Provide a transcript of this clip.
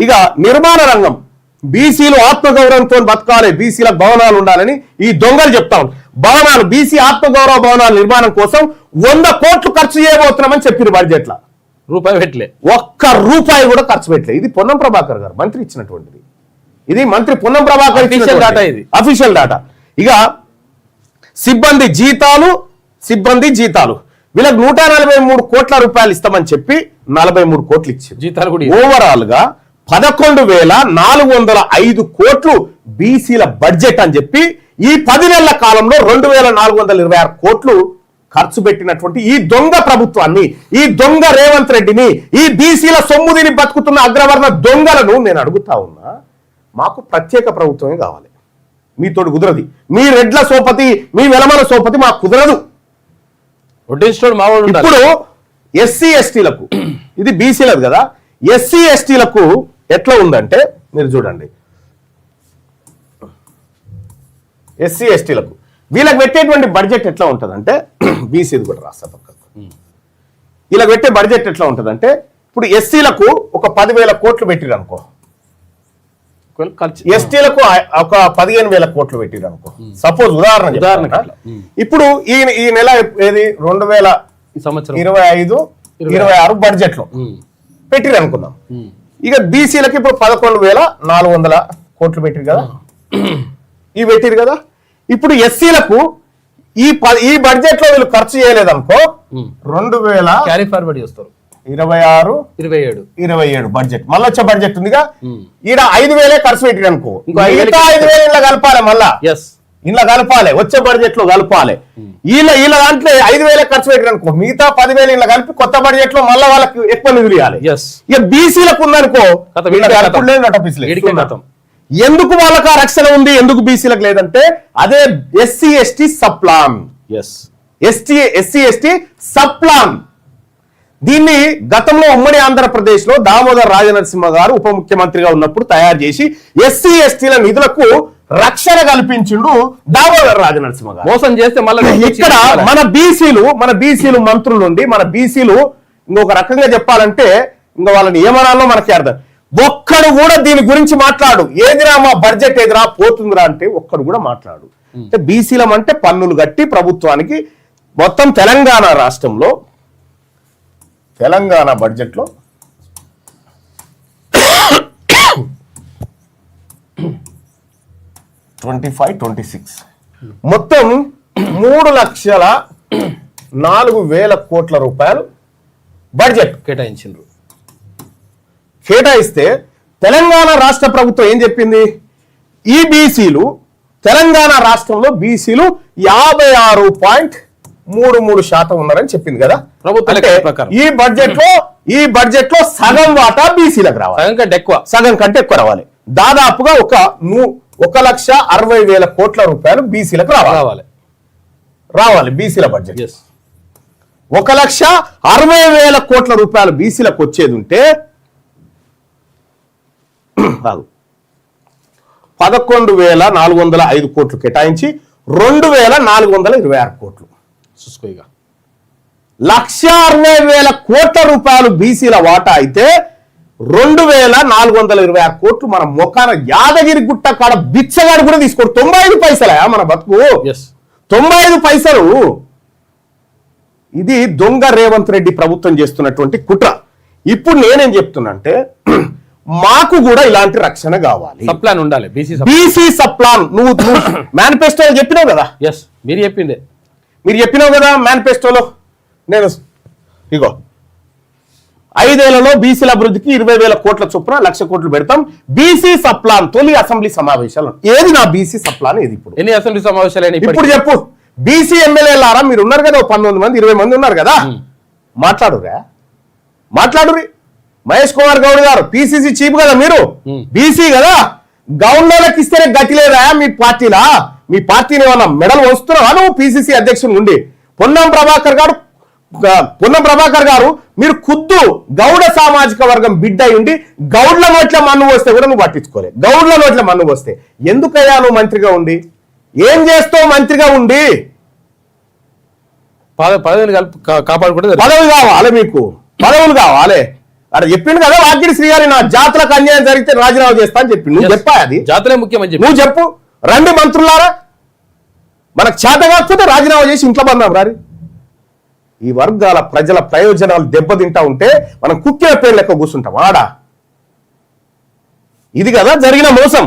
ఇక నిర్మాణ రంగం, బీసీలు ఆత్మగౌరవంతో బతకాలి, బీసీల భవనాలు ఉండాలని ఈ దొంగలు చెప్తా ఉంటారు. భవనాలు, బీసీ ఆత్మగౌరవ భవనాల నిర్మాణం కోసం 100 కోట్లు ఖర్చు చేయబోతున్నామని చెప్పారు బడ్జెట్లో. రూపాయి పెట్టలే, ఒక్క రూపాయి కూడా ఖర్చు పెట్టలే. ఇది పొన్నం ప్రభాకర్ గారు మంత్రి ఇచ్చినటువంటిది. ఇది మంత్రి పొన్నం ప్రభాకర్ డాటా, ఇది అఫీషియల్ డాటా. ఇక సిబ్బంది జీతాలు వీళ్ళకి 143 కోట్ల రూపాయలు ఇస్తామని చెప్పి 43 కోట్లు ఇచ్చారు జీతాలు కూడా. ఓవరాల్ గా 11,405 కోట్లు బీసీల బడ్జెట్ అని చెప్పి ఈ 10 నెలల కాలంలో 2,426 కోట్లు ఖర్చు పెట్టినటువంటి ఈ దొంగ ప్రభుత్వాన్ని, ఈ దొంగ రేవంత్ రెడ్డిని, ఈ బీసీల సొమ్ముదిని బతుకుతున్న అగ్రవర్ణ దొంగలను నేను అడుగుతా ఉన్నా, మాకు ప్రత్యేక ప్రభుత్వమే కావాలి. మీతోటి కుదరది. మీ రెడ్ల సోపతి, మీ వెలమల సోపతి మాకు కుదరదు. ఇప్పుడు ఎస్సీ ఎస్టీలకు, ఇది బీసీలకు కదా, ఎస్సీ ఎస్టీలకు ఎట్లా ఉందంటే మీరు చూడండి. ఎస్సీ ఎస్టీలకు వీళ్ళకి పెట్టేటువంటి బడ్జెట్ ఎట్లా ఉంటుందంటే, బీసీది కూడా రాస్తా పక్కకు, వీళ్ళకి పెట్టే బడ్జెట్ ఎట్లా ఉంటుందంటే, ఇప్పుడు ఎస్సీలకు ఒక 10,000 కోట్లు పెట్టిరు అనుకో, ఎస్టీలకు ఒక 15,000 కోట్లు పెట్టిరు అనుకో, సపోజ్ ఉదాహరణ. ఇప్పుడు ఈ నెల ఏది 2025-26 బడ్జెట్ లో పెట్టిరు అనుకుందాం. ఇక బీసీలకి ఇప్పుడు 11,400 కోట్లు పెట్టిరు కదా, ఇవి పెట్టిరు కదా. ఇప్పుడు ఎస్సీలకు ఈ బడ్జెట్ లో వీళ్ళు ఖర్చు చేయలేదనుకో, 2026-27 బడ్జెట్ మళ్ళీ వచ్చే బడ్జెట్ ఉందిగా, ఈడ 5,000 ఖర్చు పెట్టిరు అనుకో, 5,000 ఇలా కలపాలి, మళ్ళా ఇలా కలపాలి, వచ్చే బడ్జెట్ లో కలపాలి. వీళ్ళ దాంట్లో 5,000 ఖర్చు పెట్టిరు అనుకో, మిగతా 10,000 ఇలా కలిపి కొత్త బడ్జెట్ లో మళ్ళీ వాళ్ళకి ఎక్కువ నిధులు ఇవ్వాలి. ఇక బీసీలకు ఉందనుకో, ఎందుకు వాళ్ళకి ఆ రక్షణ ఉంది, ఎందుకు బీసీలకు లేదంటే అదే SC ST sub plan. SC ST sub plan దీన్ని గతంలో ఉమ్మడి ఆంధ్రప్రదేశ్ లో దామోదర్ రాజనరసింహ గారు ఉప ముఖ్యమంత్రిగా ఉన్నప్పుడు తయారు చేసి ఎస్సీ ఎస్టీల నిధులకు రక్షణ కల్పించిండు దామోదర్ రాజనరసింహ గారు. మోసం చేస్తే మళ్ళీ ఇక్కడ మన బీసీలు మంత్రులు ఉండి, మన బీసీలు ఇంకొక రకంగా చెప్పాలంటే ఇంకా వాళ్ళని ఏమనాలో మనకి అర్థం. ఒక్కడు కూడా దీని గురించి మాట్లాడు, ఏదిరా మా బడ్జెట్ ఏదిరా పోతుందిరా అంటే ఒక్కడు కూడా మాట్లాడు. అంటే బీసీలం అంటే పన్నులు కట్టి ప్రభుత్వానికి మొత్తం తెలంగాణ రాష్ట్రంలో తెలంగాణ బడ్జెట్ లో 25-26 మొత్తం 3,04,000 కోట్ల రూపాయలు బడ్జెట్ కేటాయిస్తే తెలంగాణ రాష్ట్ర ప్రభుత్వం ఏం చెప్పింది, ఈ బీసీలు తెలంగాణ రాష్ట్రంలో బీసీలు 56.33% ఉన్నారని చెప్పింది కదా ప్రభుత్వం. ఈ బడ్జెట్ లో సగం వాటా బీసీలకు రావాలి, సగం కంటే ఎక్కువ రావాలి. దాదాపుగా 1,60,000 కోట్ల రూపాయలు బీసీలకు రావాలి. బీసీల బడ్జెట్ 1,60,000 కోట్ల రూపాయలు బీసీలకు వచ్చేది ఉంటే 11,405 కోట్లు కేటాయించి 2,426 కోట్లు, 1,60,000 కోట్ల రూపాయలు బీసీల వాటా అయితే 2,426 కోట్లు మన మొఖాన యాదగిరి గుట్ట కాడ బిచ్చగాడు కూడా తీసుకోడు. 95 పైసలే మన బతుకు, 95 పైసలు. ఇది దొంగ రేవంత్ రెడ్డి ప్రభుత్వం చేస్తున్నటువంటి కుట్ర. ఇప్పుడు నేనేం చెప్తున్నా అంటే, మాకు కూడా ఇలాంటి రక్షణ కావాలి, సప్లాన్ ఉండాలి, బీసీ సప్లాన్. నువ్వు మేనిఫెస్టోలో చెప్పినావు కదా, మీరు చెప్పినావు కదా మేనిఫెస్టోలో. నేను ఇగో 5 ఏళ్లలో బీసీల అభివృద్ధికి 20,000 కోట్ల చొప్పున 1,00,000 కోట్లు పెడతాం. బీసీ సప్లాన్ తొలి అసెంబ్లీ సమావేశాలు. ఏది నా బీసీ సప్లాన్? ఏది ఇప్పుడు ఎన్ని అసెంబ్లీ సమావేశాలు? ఇప్పుడు చెప్పు. బీసీ ఎమ్మెల్యేలారా మీరు ఉన్నారు కదా, 19 మంది 20 మంది ఉన్నారు కదా, మాట్లాడురి. మహేష్ కుమార్ గౌడ్ గారు పిసిసి చీఫ్ కదా, మీరు బీసీ కదా, గవర్నర్లకు ఇస్తేనే గతి లేదా మీ పార్టీలా? మీ పార్టీని ఏమన్నా మెడల్ వస్తున్నావా నువ్వు పిసిసి అధ్యక్షుని ఉండి? పొన్నం ప్రభాకర్ గారు మీరు ఖుద్దు గౌడ సామాజిక వర్గం బిడ్డ ఉండి గౌడ్ల నోట్ల మన్ను వస్తే కూడా నువ్వు పట్టించుకోలేదు. గౌడ్ల నోట్ల మన్ను వస్తే ఎందుకయ్యా నువ్వు మంత్రిగా ఉండి ఏం చేస్తావు? మంత్రిగా ఉండి పదవులు కావాలి, మీకు పదవులు కావాలి. అక్కడ చెప్పిండు కదా వాకిడి శ్రీగారి నా జాతులకు అన్యాయం జరిగితే రాజీనామా చేస్తా అని చెప్పి నువ్వు చెప్పా అది జాతులే ముఖ్యమని చెప్పి నువ్వు చెప్పు. రండి మంత్రులారా, మనకు చేత కాకపోతే రాజీనామా చేసి ఇంట్లో బందాం రారి. ఈ వర్గాల ప్రజల ప్రయోజనాలు దెబ్బతింటా ఉంటే మనం కుక్కిన పేరు లెక్క కూర్చుంటాం ఆడా. ఇది కదా జరిగిన మోసం.